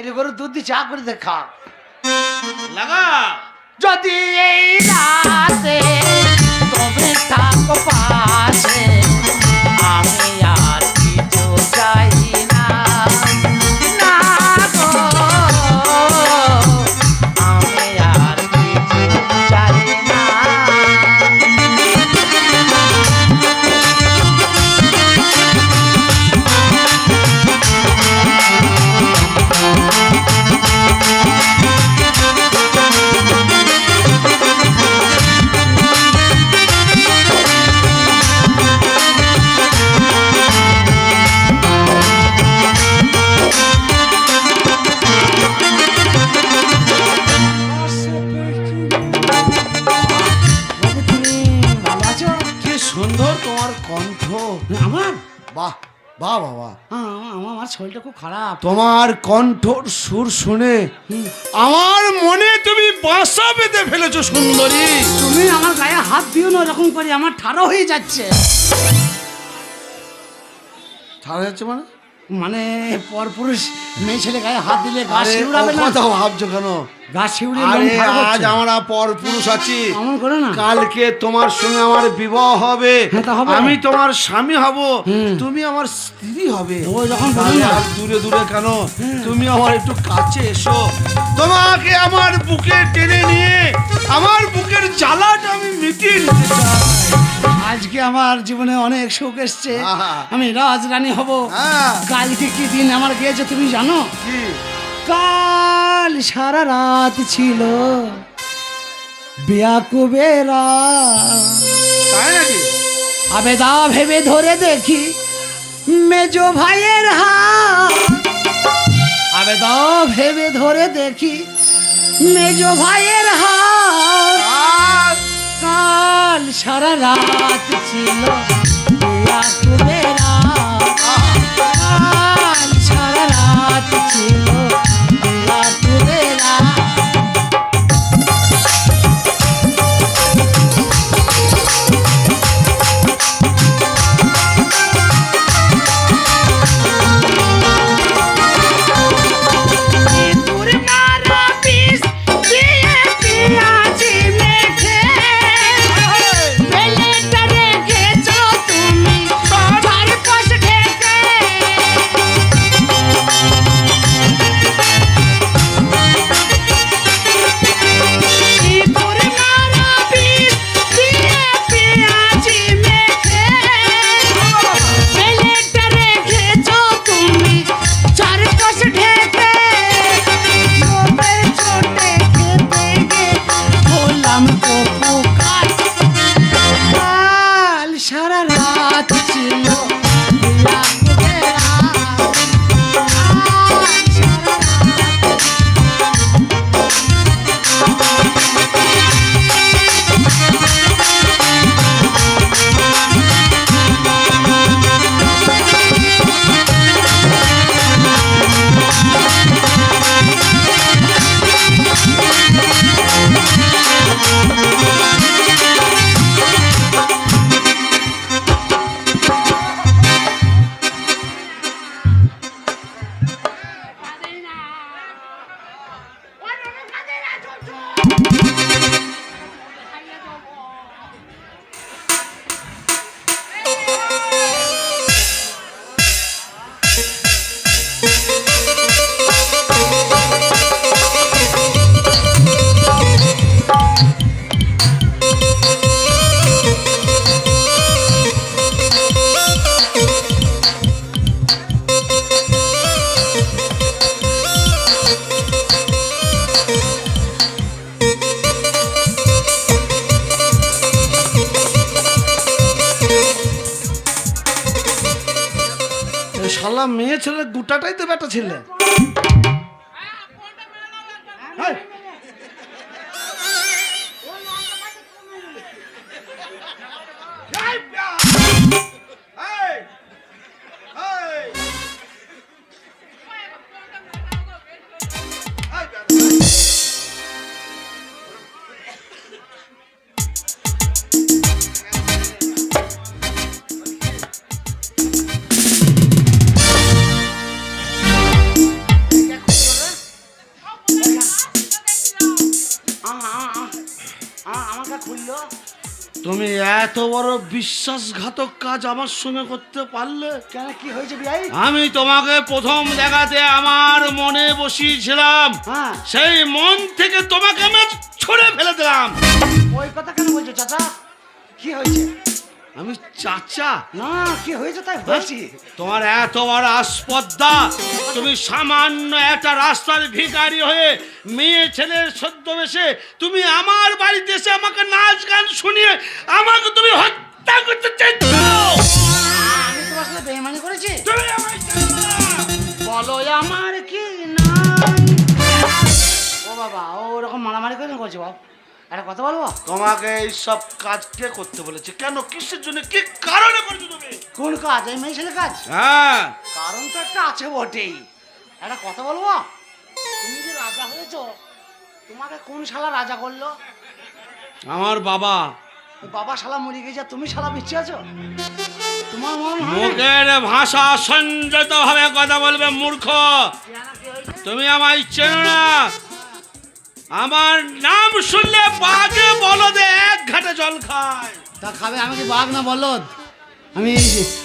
এর করে দুধ দিয়ে চা করে দে খা লাগা যদি এই রাতে তুমি থাকো পাশে আমি আর কিছু চাই না না গো আমি আর কিছু চাই না সুন্দর তোমার কণ্ঠ আমার বাহ বাহ বাবা আমার শরীরটা খুব খারাপ। তোমার কণ্ঠর সুর শুনে আমার মনে তুমি বাসা বেঁধে ফেলেছো সুন্দরী তুমি আমার গায়ে হাত দিও না এরকম করে, আমার ঠাড়া হয়ে যাচ্ছে। ছাড়া যাচ্ছে মানে মানে পরপুরুষ মেয়ে ছেলে গায়ে হাত দিলে গা আরে শিউড়াবে না? কথা ভাবছো কেন? গা শিউড়ে আরে আজ আমরা পর পুরুষ আছি, এমন করে না। কালকে তোমার সঙ্গে আমার বিবাহ হবে, হ্যাঁ, তা হবে। আমি তোমার স্বামী হব, তুমি আমার স্ত্রী হবে। ও যখন বলো তাহলে না। আর দূরে দূরে কেন, তুমি আমার একটু কাছে এসো, তোমাকে আমার বুকে টেনে নিয়ে আমার বুকের জ্বালাটা আমি মিটিয়ে নিতে চাই। আজকে আমার জীবনে অনেক সুখ এসছে, আহা। আমি রাজরানী হব। হ্যাঁ। কালকে কি দিন আমার গিয়েছে তুমি জানো? কি? কাল সারা রাত ছিল বেয়াকুবেরা, তাই নাকি? আবেদা ভেবে ধরে দেখি মেজো ভাইয়ের হাত, আবেদা ভেবে ধরে দেখি মেজো ভাইয়ের হাত। আর কাল সারা রাত ছিল বেয়াকুবেরা, কাল সারা রাত ছিল বেয়াকুবেরা। শালা মেয়ে ছেলে দুটাটাই তো বেটা ছেলে। খুললো? তুমি এত বড় বিশ্বাসঘাতক কাজ আমার সঙ্গে করতে পারলে? কেন, কি হয়েছে বিয়াই? আমি তোমাকে প্রথম দেখাতে আমার মনে বসিয়েছিলাম, হ্যাঁ, সেই মন থেকে তোমাকে আমি ছুঁড়ে ফেলে দিলাম। ওই কথা কেন বলছো চাচা? কি হয়েছে? আমি চাচা? না, কি হয়েছে তাই বলছি। তোমার এত বড় আসপদ্দা, তুমি সামান্য একটা রাস্তার ভিখারি হয়ে মেয়ে ছেলের ছদ্মবেশে তুমি আমার বাড়িতে এসে আমাকে নাচ গান শুনিয়ে আমাকে তুমি হত্যা করতে চাইছো। আমি তোমার সাথে বেইমানি করেছি? তুমি আমায় চেনো না। বলো আমার কি নাই। ও বাবা, ও ওরকম মারামারি করে করছে বাবা। একটা কথা বলবো? তোমাকে এইসব কাজ কে করতে বলেছে? কেন, কিসের জন্য, কি কারণে করছো তুমি? কোন কাজ? এই মেয়ে ছেলে কাজ? হ্যাঁ, কারণ তো একটা আছে বটেই। একটা কথা বলবো? তুমি যে রাজা হয়েছো, তোমাকে কোন শালা রাজা করলো? আমার বাবা। ওই বাবা শালা মরে গেছে, তুমি শালা বেঁচে আছো? তোমার মন হয় না? মুখের ভাষা সংযত ভাবে কথা বলবে, মূর্খ। তুমি আমায় চেনো না। আমার নাম শুনলে বাঘে বলদে এক ঘাটে জল খায়। তা খাবে? আমি কি বাঘ না বলদ?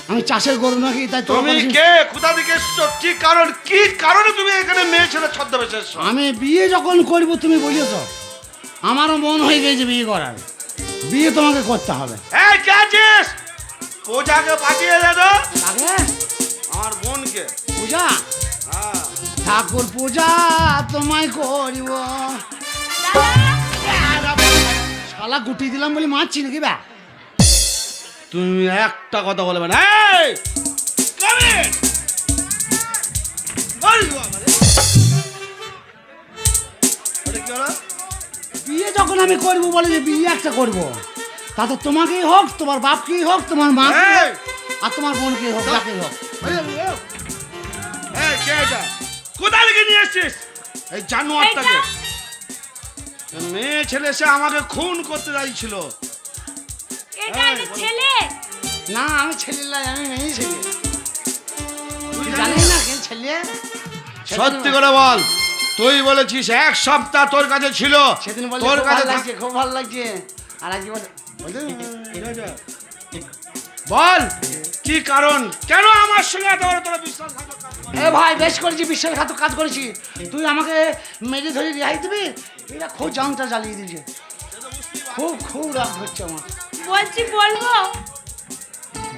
আমি চাষের গরু নাকি? তাই তুমি কে, কোথা থেকে এসছো, কি কারণ, কি কারণে তুমি এখানে মেয়ে ছেলে ছদ্মবেশে এসছো? আমি বিয়ে যখন করবো তুমি বলিয়েছো, আমারও মন হয়ে গেছে বিয়ে করার। বিয়ে তোমাকে করতে হবে। এই কে আছিস? পূজাকে পাঠিয়ে দে তো। আগে আমার বোনকে। পূজা? হ্যাঁ। ঠাকুর পূজা তোমায় করিব। শালা গুটি দিলাম বলে মারছি নাকি বা? তুমি একটা কথা বলবে না। এই come in! বল বাবা রে। ওটা কি হলো? বিয়ে যখন আমি করবো বলে যে বিয়ে একটা করব, তাতে তোমাকেই হোক, তোমার বাপকেই হোক, তোমার মা এই! আর তোমার বোনকেই হোক, যাকেই হোক। এই কে এটা? কোথা থেকে নিয়ে এসছিস এই জানোয়ারটাকে? মেয়ে ছেলে এসে আমাকে খুন করতে চাইছিল। এটা একটা ছেলে। না, আমি ছেলে লাই, আমি মেয়ে ছেলে। তুই জানিস না কেন ছেলে? সত্যি করে বল, তুই বলেছিস এক সপ্তাহ তোর কাছে ছিল। সেদিন বলে তোর খুব কাছে ভালো লাগছে, খুব ভালো লাগছে। আর আজকে বলে বল কি কারণ, কেন আমার সঙ্গে এত বড় তোর বিশ্বাসঘাতক কাজ করলি? এ ভাই, বেশ করেছি, বিশ্বাসঘাতক কাজ করেছি। তুই আমাকে মেরে ধরে রেহাই দিবি? এটা খুব জানটা জ্বালিয়ে দিয়েছে। খুব খুব রাগ হচ্ছে আমার। বলছি বলবো?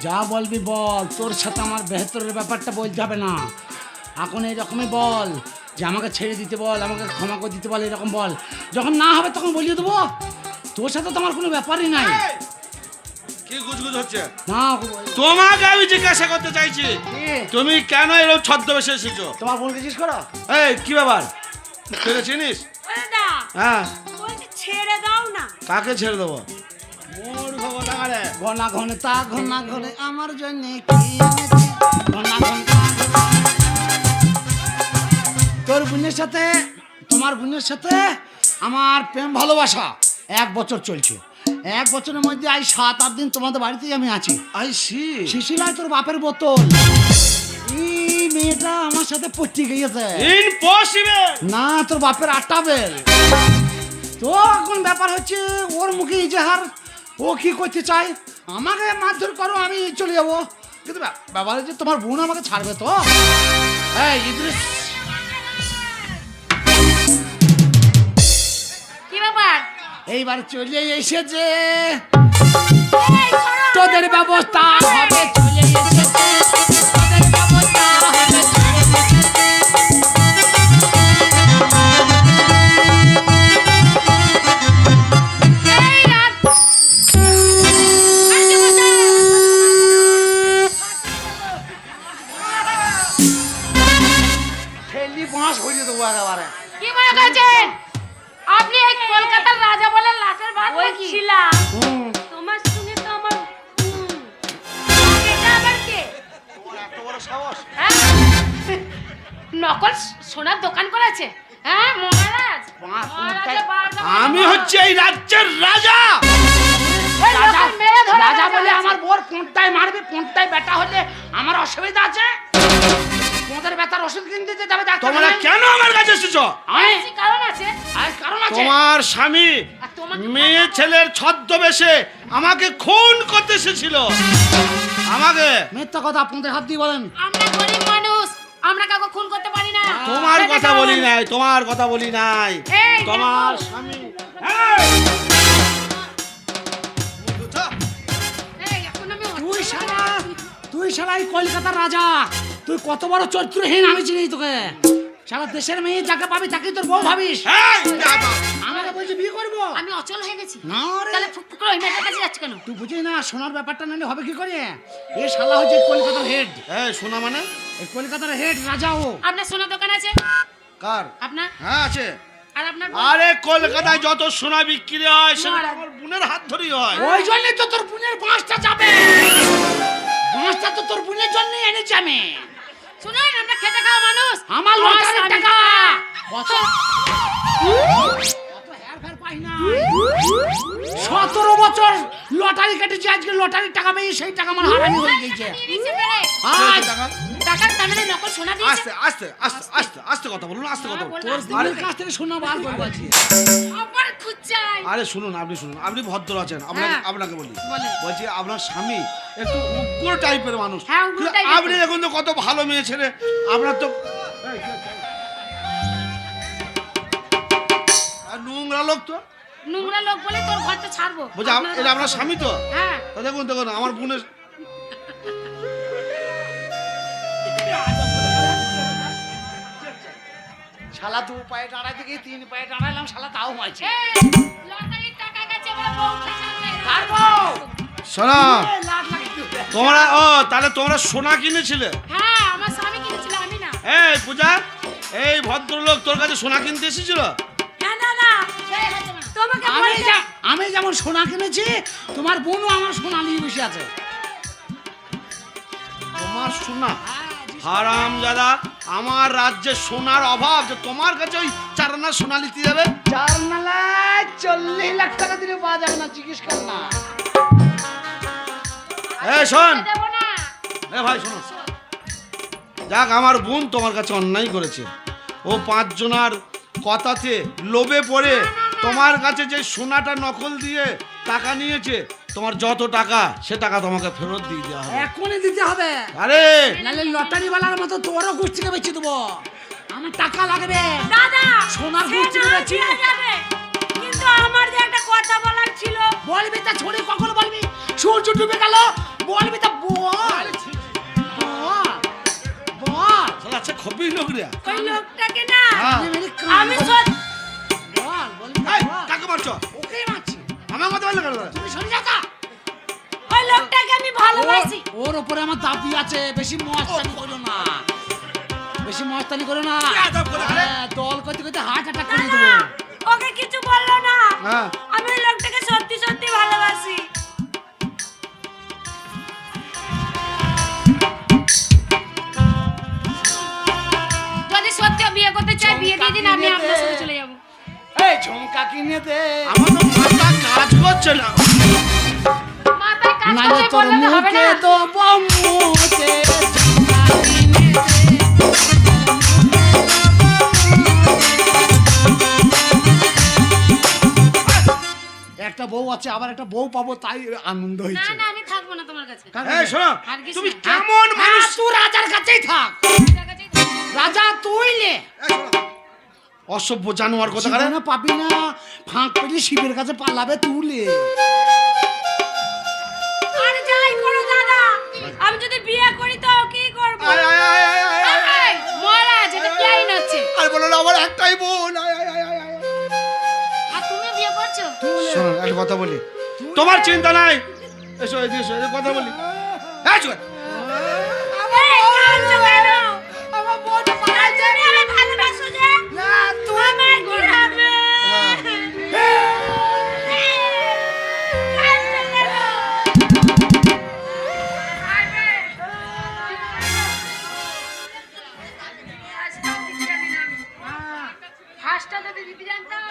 যা বলবি বল, তোর সাথে আমার বেহতরের ব্যাপারটা বলতে হবে না। এখন এইরকমই বল যে আমাকে ছেড়ে দিতে বল, আমাকে ক্ষমা করে দিতে বল, এরকম বল। যখন না হবে তখন বলিয়ে দেবো। তোর সাথে তো আমার কোনো ব্যাপারই নাই। এই, কি গুজগুজ হচ্ছে? না, তোমাকে আমি জিজ্ঞাসা করতে চাইছি, কি? তুমি কেন এরকম ছদ্মবেশে এসেছো? তোমার বোনকে জিজ্ঞেস করো। এই কি ব্যাপার, তুই তো চিনিস? ওরে দা, হ্যাঁ, বলছি ছেড়ে দাও না। কাকে ছেড়ে দেবো? মূর্খ কোথাকারে। ঘনা ঘনে তা ঘনা ঘনে আমার জন্য কি এনেছি? ঘনা ঘনে তা ঘনা। তোর বোনের সাথে, তোমার বোনের সাথে আমার প্রেম ভালোবাসা 1 বছর চলছে। 1 বছরের মধ্যে আজ 7-8 দিন তোমাদের বাড়িতেই আমি আছি। I C. শিশিরায় তোর বাপের বোতল। এই মেয়েটা আমার সাথে পড়তে গিয়েছে। ইম্পসিবল। না, তোর বাপের 8টা বেল। তো এখন ব্যাপার হচ্ছে ওর মুখে ইজাহার, ও কি করতে চায়, আমাকে মারধর করো, আমি চলে যাবো। কিন্তু ব্যাপার হচ্ছে তোমার বোন আমাকে ছাড়বে তো? এই ইদ্রিস, কি ব্যাপার? এইবার চলে এসেছে, এই সরো। তোদের ব্যবস্থা হবে, চলে এসেছে, তোদের ব্যবস্থা হবে, চলে এসেছে। এই রাত। আজকে বসে। ঠেলি বাঁশ হয়ে দেবো একেবারে। কি মনে করছেন? আপনি এই কলকাতার রাজা বলে লাটের ভাত বলছিলাম। তোমার সঙ্গে তো আমার এটা আবার কে? এত বড় সাহস? হ্যাঁ? নকল সোনার দোকান করেছে? হ্যাঁ মহারাজ? মহারাজা বারবার আমি হচ্ছে এই রাজ্যের রাজা। ওই রাজা, লোকের মেয়ে ধরে রাজা বলে আছে। আমার বোর কোনটায় মারবে, কোনটায় বেটা হলে আমার অসুবিধা আছে? তোমাদের বেটার ওষুধ কিনতে যেতে হবে ডাক্তার। তোমরা কেন আমার কাছে এসেছো? আমি কারণ আছে। আর কারণ আছে। তোমার স্বামী আর তোমার তোমাকে মেয়ে ছেলের ছদ্মবেশে আমাকে খুন করতে এসেছিল আমাকে। মিথ্যা কথা আপনাদের হাত দিয়ে বলেন। আমরা গরিব মানুষ, আমরা কাউকে খুন করতে পারি না। তোমার কথা বলি নাই, তোমার কথা বলি নাই, এই তোমার দেখো। স্বামী। এই, এখন আমি তুই শালা, তুই শালা এই কলকাতার রাজা, তুই কত বড় চরিত্রহীন আমি চিনি তোকে। সারা দেশের মেয়ে যাকে পাবি তাকে তোর বউ ভাবিস। এই, যাবা। আমাকে বলছে বিয়ে করবো। আমি অচল হয়ে গেছি। না রে, তাহলে ফুক ফুক করে ওই মেয়েটার কাছে যাচ্ছে কেন? তুই বুঝিস না সোনার ব্যাপারটা নাহলে হবে কি করে? এ শালা হচ্ছে কলকাতার হেড, এই শোনা মানে এই কলকাতার হেড রাজা ও। আপনার সোনার দোকান আছে? কার? আপনার হ্যাঁ আছে। আর আপনার আরে কলকাতায় যত সোনা বিক্রি হয় সেটা মহারাজ। আমার বোনের হাত ধরেই হয়। ওই জন্যই তো তোর বোনের বাঁশটা যাবে, বাঁশটা তো তোর বোনের জন্যই এনেছি আমি। শুনুন, আমরা খেতে খাওয়া মানুষ। আমার লটারির আমি- টাকা কত? কত হেরফের পাই না। 17 বছর লটারি কেটেছি, আজকে লটারির টাকা পেয়ে সেই টাকা আমার হারানি হয়ে গেছে। নিয়ে নিচ্ছে পেরে। আজ টাকা? টাকার দামে নকল সোনা দিয়েছে। আস্তে আস্তে আস্তে আস্তে আস্তে কথা বলুন, আস্তে কথা বলুন। তোর বোনের কাছ থেকে শোনা বার করবো আজকে। আবার খুঁজছাই। আরে শুনুন, আপনি শুনুন, আপনি ভদ্র আছেন, আপনাকে হ্যাঁ। আপনাকে বলি, বলেন। বলছি আপনার স্বামী একটু উগ্র টাইপের মানুষ। হ্যাঁ, উগ্র কিন্তু টাইপের। আপনি এখন তো কত ভালো মেয়ে ছেলে, আপনার তো এই, কি হচ্ছে? আর নোংরা লোক তো নোংরা লোক বলে তোর ঘরটা ছাড়বো। বলছি এটা আপনার স্বামী তো। হ্যাঁ। তা দেখুন দেখুন আমার বোনের শালা 2 পায়ে দাঁড়াইতে গিয়ে 3 পায়ে দাঁড়াইলাম, শালা তাও মারছে। এই, লটারির টাকা গেছে বলে বউ খেয়েছে। কার বউ? শোনা এই লাখ লাখ টাকা। তোমরা, ও তাহলে তোমরা সোনা কিনেছিলে? হ্যাঁ, আমার স্বামী কিনেছিল, আমি না। এই পূজা, এই ভদ্রলোক তোর কাছে সোনা কিনতে এসেছিল? হ্যাঁ দাদা, এই হচ্ছে না। তোমাকে বলছে আমি যেমন সোনা কিনেছি, তোমার বোনও আমার সোনা নিয়ে বসে আছে। তোমার সোনা? হারাম দাদা, আমার রাজ্যে সোনার অভাব যে তোমার কাছে ওই চারানা সোনা নিতে যাবে? জার্নালায় 40 লাখ টাকা দিলে পাওয়া যাবে না, জিজ্ঞেস কর না। এই শোন, দেবো না। এ ভাই শোনো, যাক আমার বোন তোমার কাছে অন্যায় করেছে। ও 5 জনার কথাতে লোভে পড়ে তোমার কাছে যে সোনাটা নকল দিয়ে টাকা নিয়েছে, তোমার যত টাকা সে টাকা তোমাকে ফেরত দিয়ে দেওয়া হবে। এখনই দিতে হবে, আরে নাহলে লটারি বালার মতো তোরও গোষ্ঠীকে বেঁচে দেবো। আমার টাকা লাগবে। দাদা, সোনার সে গোষ্ঠীকে না বেঁচে দেয়া যাবে। কিন্তু আমার যে একটা কথা বলার ছিল। বলবি তা ছড়ি, কখন বলবি? সূর্য ডুবে গেল, বলবি তা বল। বল, বল। শালা আচ্ছা খবি লোক রে। ওই লোকটাকে না হ্যাঁ। আমি সত্যি বল, বলবি তা এই, বল। কাকে মারছো? ওকেই মারছি। আমার কথা বললে কেন? তুমি সরে যা তা। ওই লোকটাকে আমি ভালোবাসি। ওর উপরে আমার দাবি আছে, বেশি মস্তানি করো না, বেশি মস্তানি করো না। আদব করে, আরে। হ্যাঁ, দল করতে করতে হার্ট অ্যাটাক করে দাদা, দেবো। ওকে কিছু বললো না। হ্যাঁ। আমি ওই লোকটাকে সত্যি সত্যি ভালোবাসি। যদি সত্যি ও বিয়ে করতে চাই, বিয়ে দিয়ে দিন, আমি আপনার সাথে চলে যাব। এই ঝুমকা কিনে দে, আমার তো মাথা কাজ করছে না। মাথায় কাজ নালে করলে তোর বললে তো হবে মুখে না। তো বম্মুতে ঝুমকা কিনে দে। একটা বউ আছে, আবার একটা বউ পাবো, তাই আনন্দ না হয়েছে। না, আমি থাকবো না তোমার কাছে। এই শোনো, আর কিছু তুমি না। কেমন মানুষ? হ্যাঁ, তুই রাজার কাছেই থাক, তোমার কাছেই থাকবো। রাজা তুই লে। এই শোনো, অসভ্য জানোয়ার কথা কারে? জীবনে পাবি না, ফাঁক পেলে শিবের কাছে পালাবে তুলে। আরে যাই করো দাদা, আমি যদি বিয়ে করি তো কি করব? আয়, আয়, আয়, আয়, আয়, আয়, আয়। এই, মহারাজ, এটা কি আইন হচ্ছে? আর বলো না আমার একটাই বোন। আয়, আয়, আয়, আয়, আয়। আর তুমি বিয়ে করছো? শোনো একটা কথা বলি, তোমার চিন্তা নাই, এসো এদিকে এসো, এদিকে কথা বলি। এই শোনো, এই, কাঁদছো কেন? আর তুমি আমায় ভালোবাসো যে? আমায় ঘুরাবে। কাঁদছো কেন? ফার্স্টটা যদি দিতে জানতাম।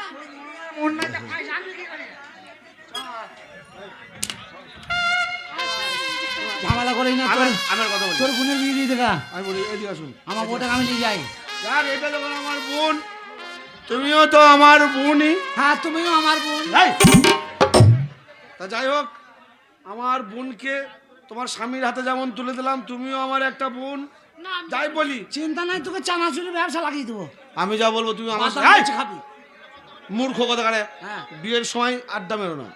ঝামেলা করিস না, তোর আমার কথা বলি, তোর বোনের বিয়ে দিয়ে দেখা। আমি বলি এদিকে আসুন। আমার বউটাকে আমি নিয়ে যাই। যাক এটা যখন আমার বোন, তুমিও তো আমার বোনই। হ্যাঁ তুমিও আমার বোন। এই! তা যাই হোক, আমার বোনকে তোমার স্বামীর হাতে যেমন তুলে দিলাম, তুমিও আমার একটা বোন। না আমি- যাই বলি, চিন্তা নাই, তোকে চানাচুরের ব্যবসা লাগিয়ে দেবো। আমি যা বলবো তুমি আমার বাদাম এই! লুচি খাবি। মূর্খ কথা কারে, হ্যাঁ। বিয়ের সময় আড্ডা মেরো না।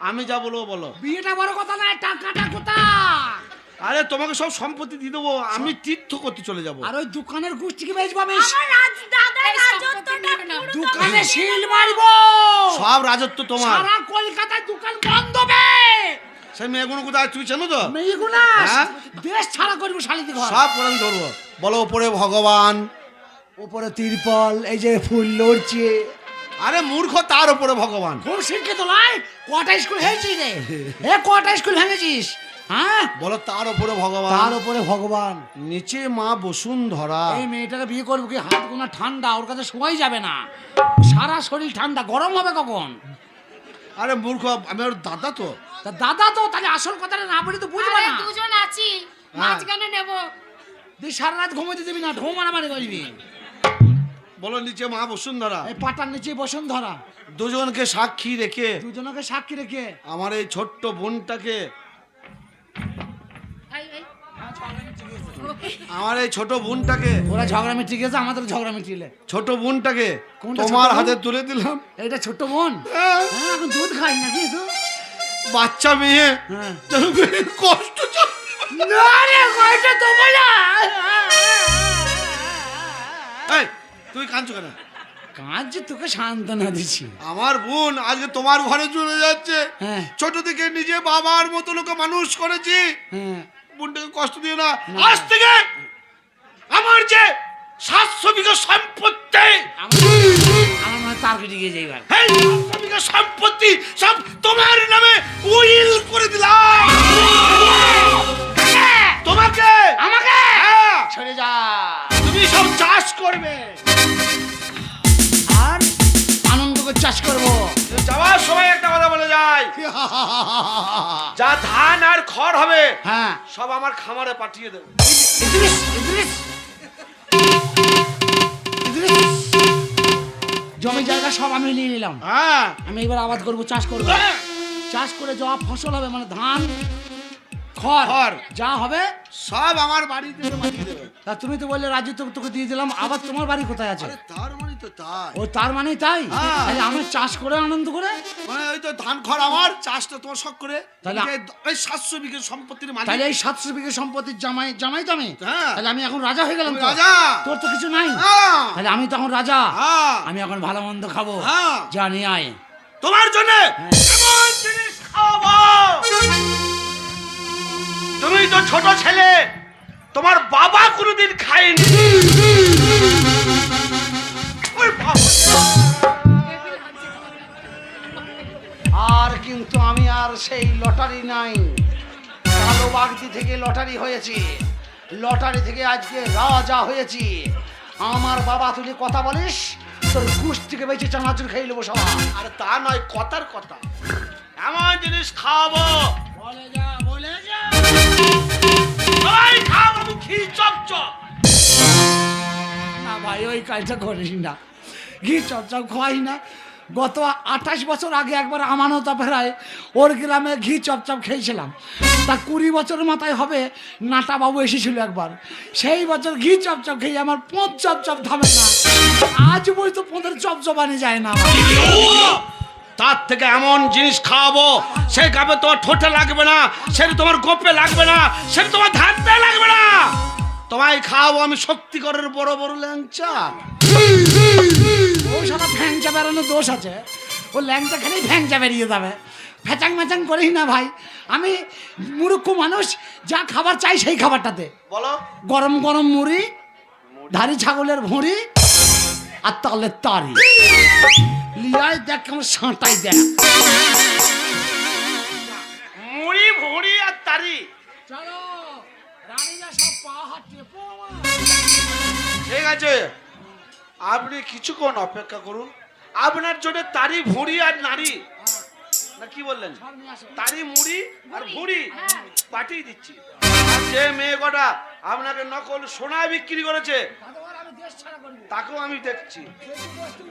আমি যা বলবো বলো। বিয়েটা বড় কথা নয়, টাকাটা কোথা? আরে তোমাকে সব সম্পত্তি দিয়ে দেবো, আমি তীর্থ করতে চলে যাব। আর ওই দোকানের গুষ্টিকে বেচবো আমি। আমার দাদা রাজত্বটা পুরো দোকানে শিল মারবো। সব রাজত্ব তোমার। সারা কলকাতায় দোকান বন্ধ বে। সেই মেয়েগুলো কোথায় তুই চেনো তো? মেয়েগুলা হ্যাঁ? দেশ ছাড়া করবো শালিতে ঘর। সব করে আমি ধরবো। বলো ওপরে ভগবান, উপরে তিরপল, এই যে ফুল লড়ছে। আরে মূর্খ, তার উপরে ভগবান। খুব শিক্ষিত নয়। কটা স্কুল ভেঙেছিস রে? এ কটা স্কুল ভেঙেছিস? হ্যাঁ, বলো তার উপরে ভগবান, তার উপরে ভগবান। নিচে মা বসুন্ধরা। এই মেয়েটাকে বিয়ে করবো কি? হাত গোনা ঠান্ডা, ওর কাছে শোয়াই যাবে না। সারা শরীর ঠান্ডা, গরম হবে কখন? আরে মূর্খ, আমি ওর দাদা তো। তা দাদা তো, তাহলে আসল কথাটা না বলি তো বুঝবে আরে না। দুজন আছি, হ্যাঁ। মাঝখানে নেব। তুই সারা রাত ঘুমোতে দিবি না, ঢো মারামারি করবি। বলো নিচে মা বসুন্ধরা। এই পাটার নিচে বসুন্ধরা। দুজনকে সাক্ষী রেখে দুজনকে সাক্ষী রেখে আমার এই ছোট্ট বোনটাকে, এই আমার এই ছোট বোনটাকে, ওরা ঝগড়া মিটি গেছে, আমাদের ঝগড়া মিটিলে। ছোট বোনটাকে কোনটা তোমার ছোট বোন? হাতে তুলে দিলাম। এইটা ছোট্ট বোন। হ্যাঁ, হ্যাঁ, এখন দুধ খাই নাকি তো? বাচ্চা মেয়ে, হ্যাঁ। যেন মেয়ের কষ্ট চলে। না রে, কয়টা দেবো না। এই, তুই কাঁদছো কেন? কাঁদছি, তোকে সান্ত্বনা দিচ্ছি। আমার বোন আজকে তোমার ঘরে চলে যাচ্ছে। হ্যাঁ। ছোট থেকে নিজে বাবার মতো লোকে মানুষ করেছি, হ্যাঁ। বোনটাকে কষ্ট দিও না। না। আজ থেকে আমার যে 700 বিঘা সম্পত্তি, আমার মনে তার কেটে গিয়ে যাই এবার। এই 700 বিঘা সম্পত্তি সব তোমার নামে উইল করে দিলাম। তোমাকে, আমাকে হ্যাঁ, ছেড়ে যা। তুমি সব চাষ করবে। আর আনন্দ করে চাষ করবো। যাওয়ার সময় একটা কথা বলে যায়, যা ধান আর খড় হবে হ্যাঁ। সব আমার খামারে পাঠিয়ে দেবে। ইদ্রিস, ইদ্রিস, ইদ্রিস। জমি জায়গা সব আমি নিয়ে নিলাম। হ্যাঁ, আমি এবার আবাদ করবো, চাষ করবো। চাষ করে যা ফসল হবে, মানে ধান খড় খড়। যা হবে সব আমার বাড়িতে পাঠিয়ে দেবে। তা তুমি তো বললে রাজু, তো তোকে দিয়ে দিলাম। আবার তোমার বাড়ি কোথায় আছে? আরে তার মানে তো তাই, ও তার মানে তাই। হ্যাঁ। তাহলে আমি চাষ করে আনন্দ করে, মানে ওই তো ধান খড় আমার, চাষটা তোমার শখ করে। তাহলে এই 700 বিঘা সম্পত্তির মালিক। তাহলে এই 700 বিঘা সম্পত্তির জামাই তো আমি। হ্যাঁ। তাহলে আমি এখন রাজা হয়ে গেলাম তুমি তো? রাজা। তোর তো কিছু নাই। হ্যাঁ। তাহলে আমি তখন রাজা। হ্যাঁ। আমি এখন ভালো মন্দ খাবো। হ্যাঁ। জানি আয়। তোমার জন্য হ্যাঁ। এমন জিনিস খাওয়াবো, তুমি তো ছোট ছেলে, তোমার বাবা কোনোদিন খায়নি। ওই বাবা। আর কিন্তু আমি আর সেই লটারি নাই। কালো বাগদি থেকে লটারি হয়েছি, লটারি থেকে আজকে রাজা হয়েছি। আমার বাবা, তুই কথা বলিস, তোর গুষ্টিকে বেঁচে চানাচুর খেয়ে নেবো সবাই। আরে তা নয়, কথার কথা। এমন জিনিস খাওয়াবো, বলে যা, বলে যা। সবাই খাওয়াবো ঘি চপচপ। না ভাই, ওই কাজটা করিস না। ঘি চপচপ খোয়াই না। গত 28 বছর আগে একবার আমানত ফেরায় ওর গ্রামে ঘি চপচপ খেয়েছিলাম। তা 20 বছরের মাথায় হবে, নাটা বাবু এসেছিল একবার। সেই বছর ঘি চপচপ খেয়ে আমার পোঁত চপচপ থামে না। আজ বই তো পোঁতের চপচপানি যায় না আমার। তার থেকে এমন জিনিস খাওয়াবো, সে গাবে তোমার ঠোঁটে লাগবে না, সেটা তোমার গোপে লাগবে না, সেটা তোমার ধানতে লাগবে না। তোমায় খাওয়াবো আমি শক্তিগড়ের বড় বড় ল্যাংচা। ও সারা ফ্যাংচা বেড়ানোর দোষ আছে। ও ল্যাংচা খেলেই ফ্যাংচা বেরিয়ে যাবে। ফ্যাচাং ম্যাচাং করিস না ভাই। আমি মূর্খ মানুষ, যা খাবার চাই সেই খাবারটাতে। বলো। গরম গরম মুড়ি, ধারি ছাগলের ভুঁড়ি, আর তালের তারি লিয়ায় দেখ, কেমন সাঁটাই দেখ। মুড়ি ভুড়ি আর তারি। চলো, রানীরা সব পা হাত টেপো আমার। ঠিক আছে, আপনি কিছুক্ষণ অপেক্ষা করুন। আপনার জন্য তারি ভুড়ি আর নারী, না কি বললেন, তারি মুড়ি আর ভুড়ি পাঠিয়ে দিচ্ছি। আর যে মেয়ে কটা আপনাকে নকল সোনা বিক্রি করেছে, দাদা, আমি দেশ ছাড়া করবো। তাকেও আমি দেখছি। যদি বস্তু